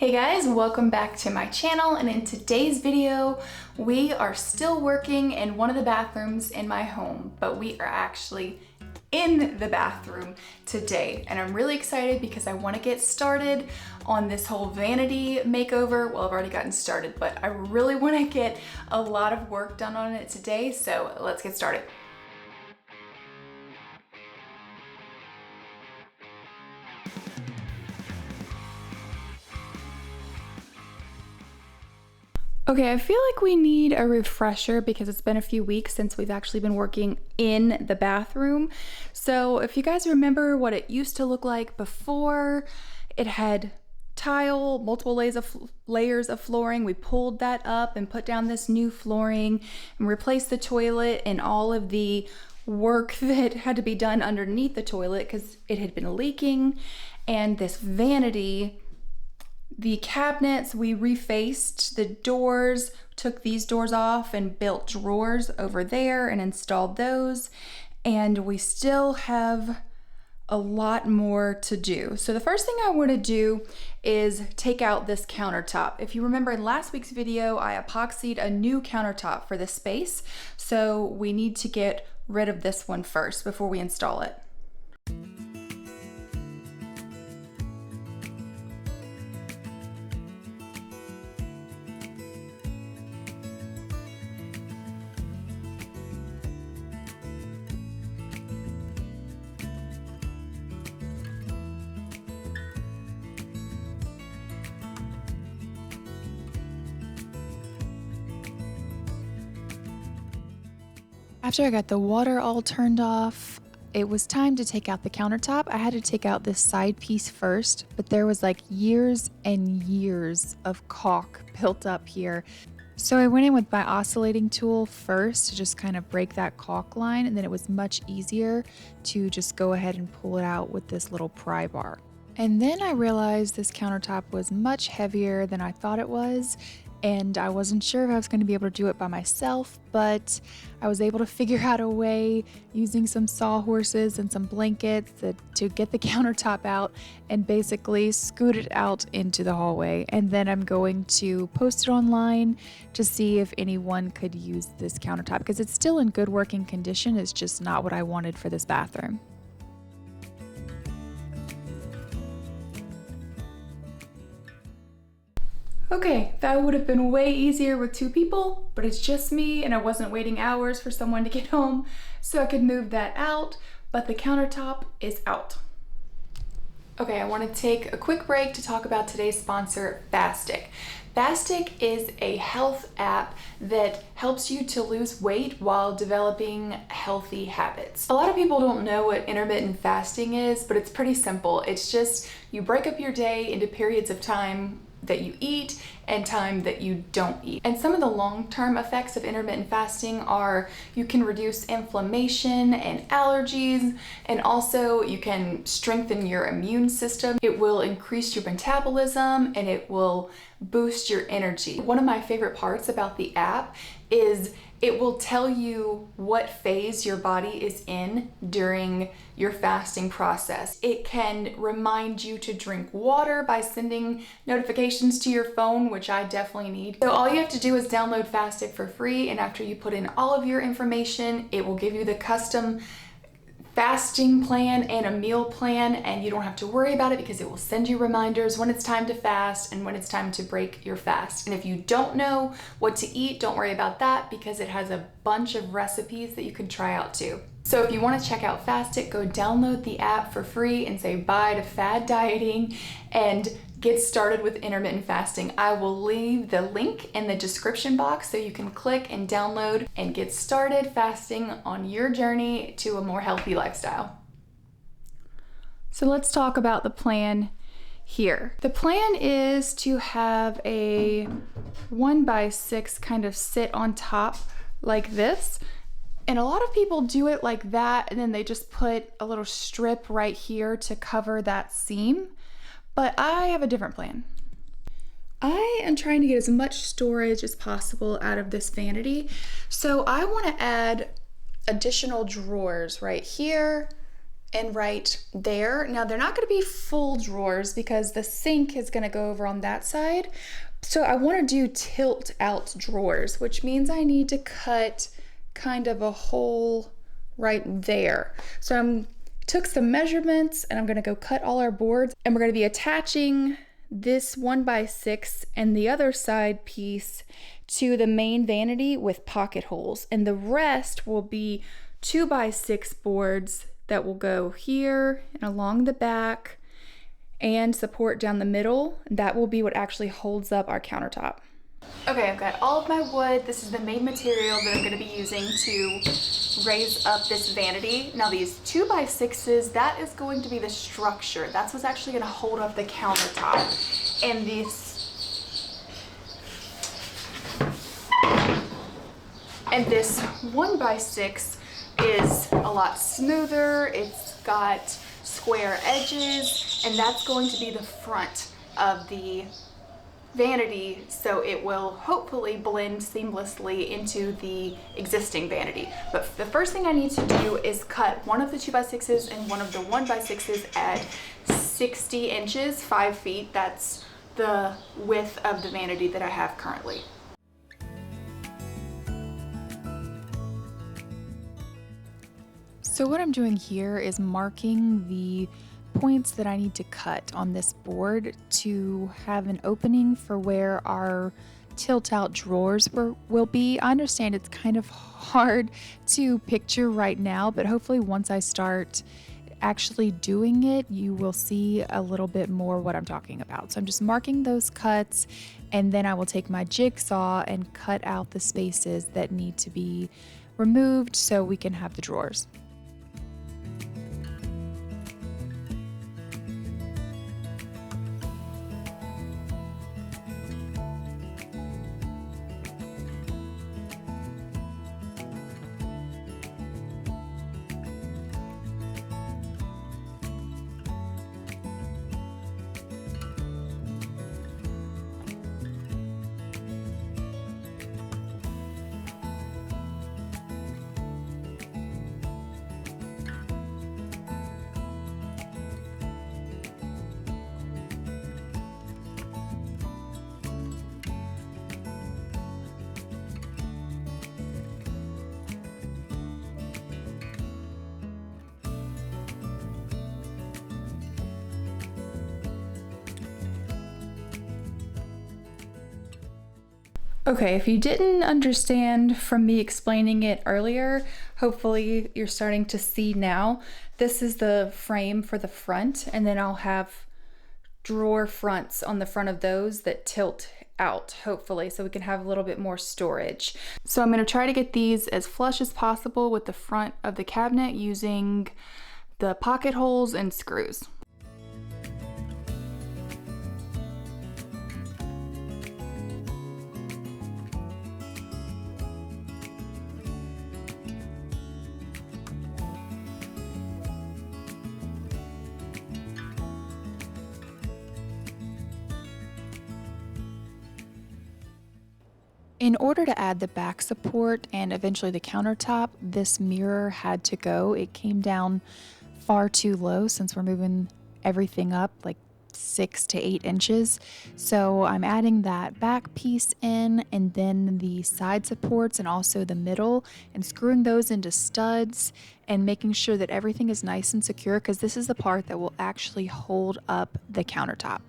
Hey guys, welcome back to my channel, and in today's video we are still working in one of the bathrooms in my home, but we are actually in the bathroom today, and I'm really excited because I want to get started on this whole vanity makeover. Well, I've already gotten started, but I really want to get a lot of work done on it today, so let's get started. Okay, I feel like we need a refresher because it's been a few weeks since we've actually been working in the bathroom. So if you guys remember what it used to look like before, it had tile, multiple layers of flooring. We pulled that up and put down this new flooring and replaced the toilet and all of the work that had to be done underneath the toilet because it had been leaking. And this vanity, the cabinets, we refaced the doors, took these doors off and built drawers over there and installed those. And we still have a lot more to do. So the first thing I want to do is take out this countertop. If you remember in last week's video, I epoxied a new countertop for this space. So we need to get rid of this one first before we install it. After I got the water all turned off, it was time to take out the countertop. I had to take out this side piece first, but there was like years and years of caulk built up here. So I went in with my oscillating tool first to just kind of break that caulk line, and then it was much easier to just go ahead and pull it out with this little pry bar. And then I realized this countertop was much heavier than I thought it was, and I wasn't sure if I was going to be able to do it by myself, but I was able to figure out a way using some sawhorses and some blankets to get the countertop out and basically scoot it out into the hallway. And then I'm going to post it online to see if anyone could use this countertop because it's still in good working condition. It's just not what I wanted for this bathroom. Okay, that would have been way easier with two people, but it's just me and I wasn't waiting hours for someone to get home, so I could move that out, but the countertop is out. Okay, I want to take a quick break to talk about today's sponsor, Fastic. Fastic is a health app that helps you to lose weight while developing healthy habits. A lot of people don't know what intermittent fasting is, but it's pretty simple. It's just you break up your day into periods of time that you eat and time that you don't eat. And some of the long-term effects of intermittent fasting are you can reduce inflammation and allergies, and also you can strengthen your immune system. It will increase your metabolism and it will boost your energy. One of my favorite parts about the app is it will tell you what phase your body is in during your fasting process. It can remind you to drink water by sending notifications to your phone, which I definitely need. So all you have to do is download Fastic for free, and after you put in all of your information, it will give you the custom fasting plan and a meal plan, and you don't have to worry about it because it will send you reminders when it's time to fast and when it's time to break your fast. And if you don't know what to eat, don't worry about that because it has a bunch of recipes that you can try out too. So if you want to check out Fastic, go download the app for free and say bye to fad dieting and get started with intermittent fasting. I will leave the link in the description box so you can click and download and get started fasting on your journey to a more healthy lifestyle. So let's talk about the plan here. The plan is to have a 1x6 kind of sit on top like this. And a lot of people do it like that, and then they just put a little strip right here to cover that seam. But I have a different plan. I am trying to get as much storage as possible out of this vanity. So I want to add additional drawers right here and right there. Now they're not going to be full drawers because the sink is going to go over on that side. So I want to do tilt out drawers, which means I need to cut kind of a hole right there. So I took some measurements and I'm going to go cut all our boards, and we're going to be attaching this 1x6 and the other side piece to the main vanity with pocket holes, and the rest will be 2x6 boards that will go here and along the back and support down the middle. That will be what actually holds up our countertop. Okay, I've got all of my wood. This is the main material that I'm going to be using to raise up this vanity. Now these 2x6s, that is going to be the structure. That's what's actually going to hold up the countertop. And this 1x6 is a lot smoother. It's got square edges, and that's going to be the front of the vanity, so it will hopefully blend seamlessly into the existing vanity. But the first thing I need to do is cut one of the 2x6s and one of the 1x6s at 60 inches, 5 feet. That's the width of the vanity that I have currently. So what I'm doing here is marking the points that I need to cut on this board to have an opening for where our tilt out drawers will be. I understand it's kind of hard to picture right now, but hopefully once I start actually doing it, you will see a little bit more what I'm talking about. So I'm just marking those cuts, and then I will take my jigsaw and cut out the spaces that need to be removed so we can have the drawers. Okay, if you didn't understand from me explaining it earlier, hopefully you're starting to see now. This is the frame for the front, and then I'll have drawer fronts on the front of those that tilt out, hopefully, so we can have a little bit more storage. So I'm going to try to get these as flush as possible with the front of the cabinet using the pocket holes and screws. In order to add the back support and eventually the countertop, this mirror had to go. It came down far too low since we're moving everything up like 6 to 8 inches. So I'm adding that back piece in, and then the side supports and also the middle, and screwing those into studs and making sure that everything is nice and secure, because this is the part that will actually hold up the countertop.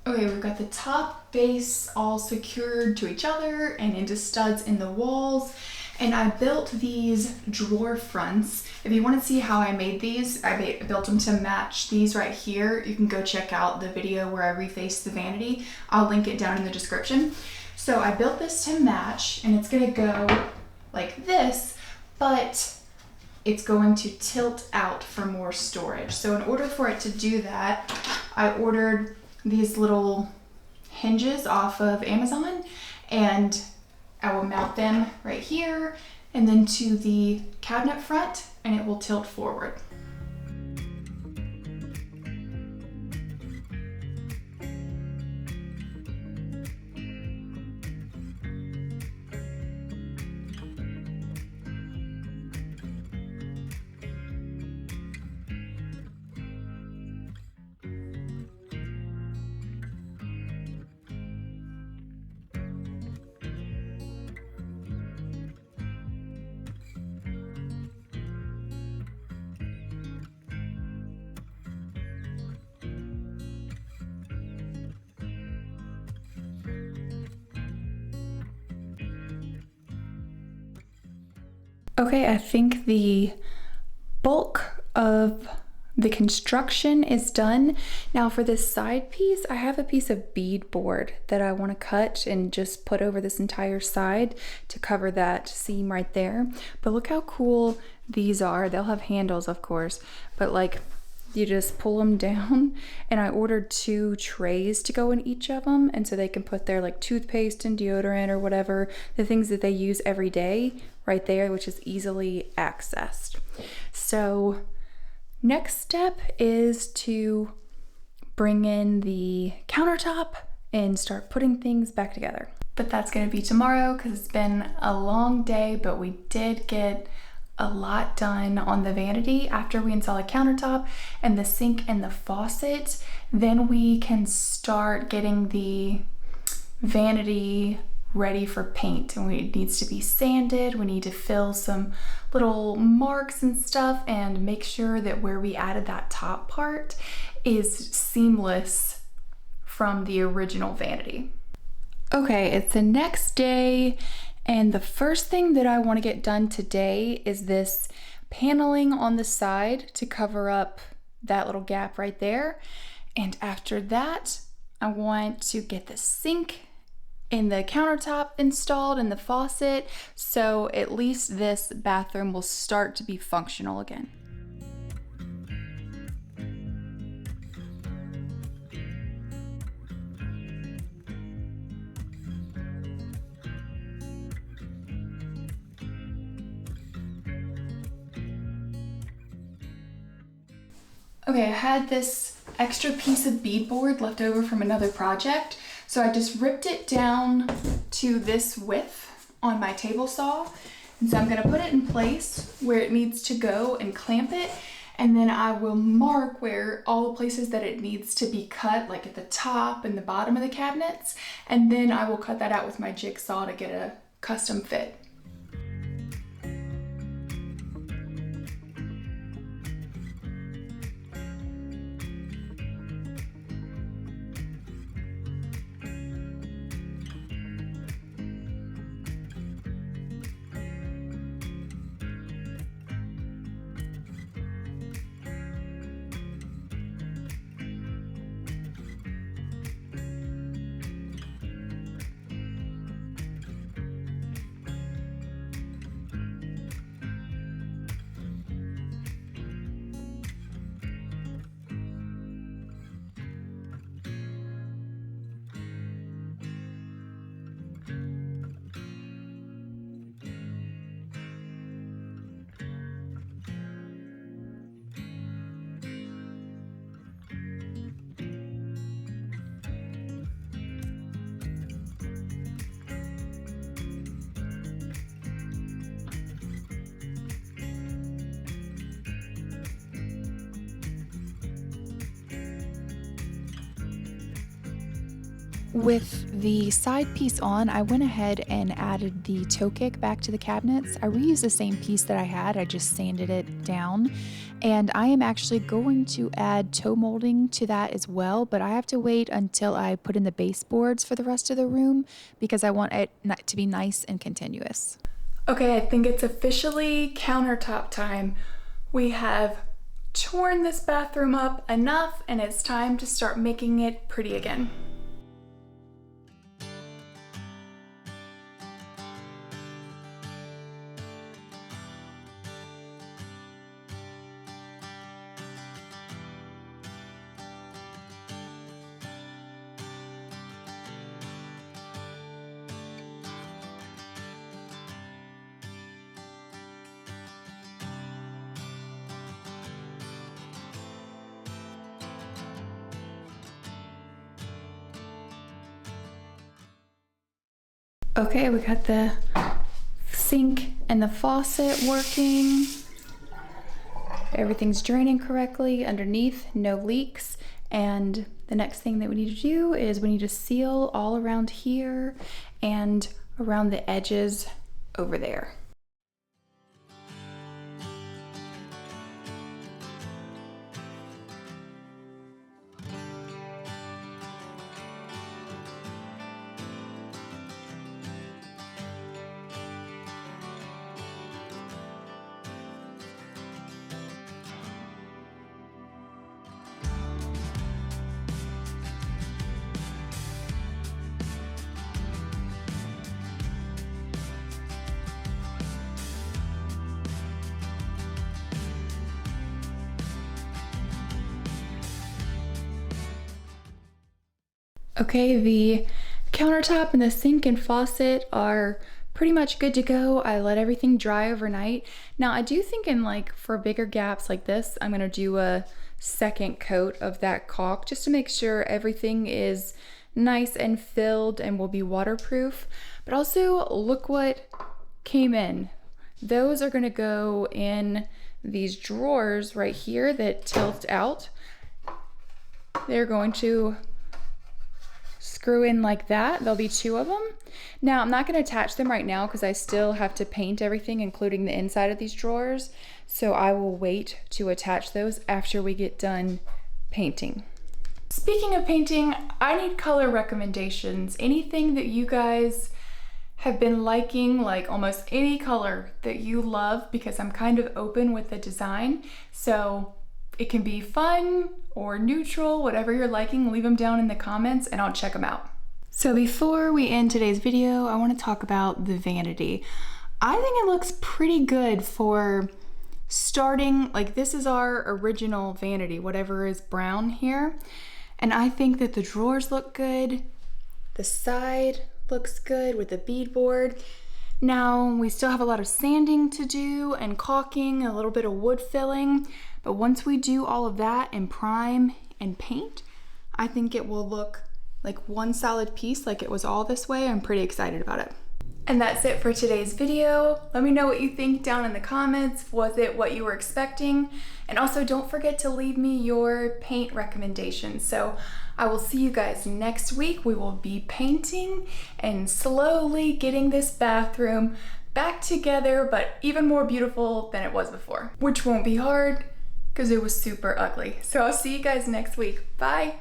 Okay, we've got the top base all secured to each other and into studs in the walls. And I built these drawer fronts. If you want to see how I made these, I built them to match these right here. You can go check out the video where I refaced the vanity. I'll link it down in the description. So I built this to match, and it's gonna go like this, but it's going to tilt out for more storage. So in order for it to do that, I ordered these little hinges off of Amazon, and I will mount them right here and then to the cabinet front, and it will tilt forward. Okay, I think the bulk of the construction is done. Now for this side piece, I have a piece of beadboard that I want to cut and just put over this entire side to cover that seam right there. But look how cool these are. They'll have handles, of course, but like you just pull them down, and I ordered 2 trays to go in each of them, and so they can put their like toothpaste and deodorant or whatever, the things that they use every day right there, which is easily accessed. So next step is to bring in the countertop and start putting things back together. But that's gonna be tomorrow because it's been a long day, but we did get a lot done on the vanity. After we install the countertop and the sink and the faucet, then we can start getting the vanity ready for paint, and it needs to be sanded. We need to fill some little marks and stuff and make sure that where we added that top part is seamless from the original vanity. Okay, it's the next day, and the first thing that I want to get done today is this paneling on the side to cover up that little gap right there. And after that, I want to get the sink and the countertop installed and the faucet, so at least this bathroom will start to be functional again. Okay, I had this extra piece of beadboard left over from another project, so I just ripped it down to this width on my table saw. And so I'm gonna put it in place where it needs to go and clamp it, and then I will mark where all the places that it needs to be cut, like at the top and the bottom of the cabinets, and then I will cut that out with my jigsaw to get a custom fit. With the side piece on, I went ahead and added the toe kick back to the cabinets. I reused the same piece that I had, I just sanded it down. And I am actually going to add toe molding to that as well, but I have to wait until I put in the baseboards for the rest of the room because I want it to be nice and continuous. Okay, I think it's officially countertop time. We have torn this bathroom up enough, and it's time to start making it pretty again. Okay, we got the sink and the faucet working. Everything's draining correctly underneath, no leaks. And the next thing that we need to do is we need to seal all around here and around the edges over there. Okay, the countertop and the sink and faucet are pretty much good to go. I let everything dry overnight. Now I do think for bigger gaps like this, I'm gonna do a second coat of that caulk just to make sure everything is nice and filled and will be waterproof. But also look what came in. Those are gonna go in these drawers right here that tilt out. They're going to screw in like that. There'll be 2 of them. Now I'm not going to attach them right now because I still have to paint everything, including the inside of these drawers. So I will wait to attach those after we get done painting. Speaking of painting, I need color recommendations. Anything that you guys have been liking, like almost any color that you love, because I'm kind of open with the design. So it can be fun or neutral, whatever you're liking, leave them down in the comments and I'll check them out. So before we end today's video, I want to talk about the vanity. I think it looks pretty good for starting, this is our original vanity, whatever is brown here. And I think that the drawers look good. The side looks good with the beadboard. Now we still have a lot of sanding to do and caulking, a little bit of wood filling. But once we do all of that and prime and paint, I think it will look like one solid piece, like it was all this way. I'm pretty excited about it. And that's it for today's video. Let me know what you think down in the comments. Was it what you were expecting? And also don't forget to leave me your paint recommendations. So I will see you guys next week. We will be painting and slowly getting this bathroom back together, but even more beautiful than it was before, which won't be hard because it was super ugly. So I'll see you guys next week. Bye.